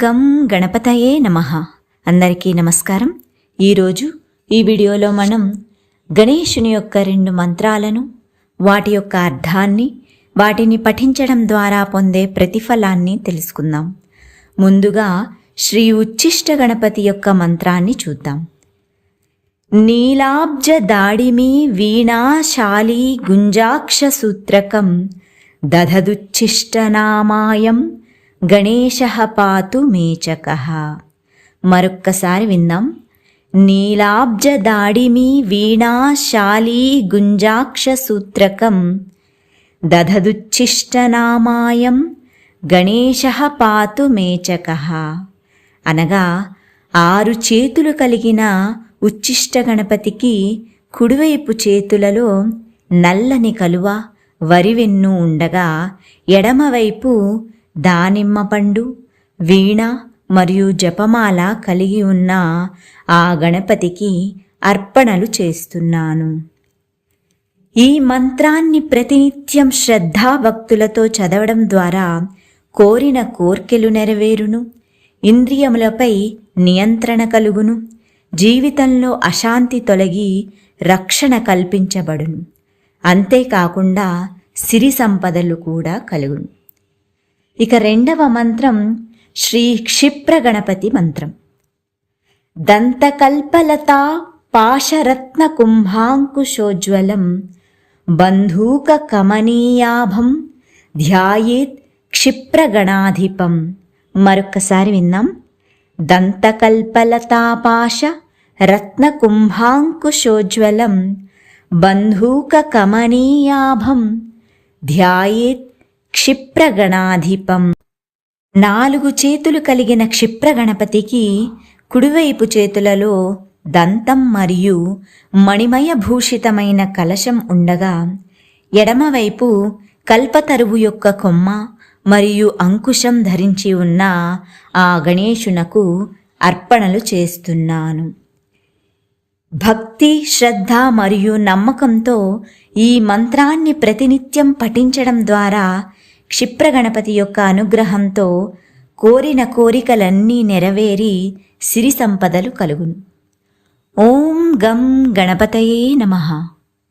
గం గణపతయే నమః. అందరికీ నమస్కారం. ఈరోజు ఈ వీడియోలో మనం గణేశుని యొక్క 2 మంత్రాలను, వాటి యొక్క అర్థాన్ని, వాటిని పఠించడం ద్వారా పొందే ప్రతిఫలాన్ని తెలుసుకుందాం. ముందుగా శ్రీ ఉచ్ఛిష్ట గణపతి యొక్క మంత్రాన్ని చూద్దాం. నీలాబ్జ దాడిమి వీణాశాలీ గుంజాక్ష సూత్రకం దధదుచ్ఛిష్టనామాయం గణేశః పాతు మేచకః. మరొక్కసారి విందాం. నీలాబ్జ దాడిమి వీణాశాలీ గుంజాక్ష సూత్రకం దధదుచ్ఛిష్టనామాయం గణేశః పాతు మేచకః. అనగా 6 చేతులు కలిగిన ఉచ్ఛిష్ట గణపతికి కుడివైపు చేతులలో నల్లని కలువ, వరివెన్ను ఉండగా ఎడమవైపు దానిమ్మ పండు, వీణ మరియు జపమాల కలిగి ఉన్న ఆ గణపతికి అర్పణలు చేస్తున్నాను. ఈ మంత్రాన్ని ప్రతినిత్యం శ్రద్ధాభక్తులతో చదవడం ద్వారా కోరిన కోర్కెలు నెరవేరును, ఇంద్రియములపై నియంత్రణ కలుగును, జీవితంలో అశాంతి తొలగి రక్షణ కల్పించబడును. అంతేకాకుండా సిరి సంపదలు కూడా కలుగును. ఇక 2వ మంత్రం శ్రీ క్షిప్ర గణపతి మంత్రం. దంతకల్పలతా పాశరత్న కుంభాంకుశోజ్వలం బంధూక కమనీయాభం ధ్యాయేత్ క్షిప్ర గణాధిపం. మరొక్కసారి విన్నాం. దంతకల్పలతా పాశ రత్న కుంభాంకుశోజ్వలం బంధూక కమనీయాభం ధ్యాయేత్ క్షిప్ర గణాధిపం. 4 చేతులు కలిగిన క్షిప్ర గణపతికి కుడివైపు చేతులలో దంతం మరియు మణిమయ భూషితమైన కలశం ఉండగా ఎడమవైపు కల్పతరువు యొక్క కొమ్మ మరియు అంకుశం ధరించి ఉన్న ఆ గణేశునకు అర్పణలు చేస్తున్నాను. భక్తి, శ్రద్ధ మరియు నమ్మకంతో ఈ మంత్రాన్ని ప్రతినిత్యం పఠించడం ద్వారా క్షిప్ర గణపతి యొక్క అనుగ్రహంతో కోరిన కోరికలన్నీ నెరవేరి సిరి సంపదలు కలుగును. ఓం గం గణపతయే నమః.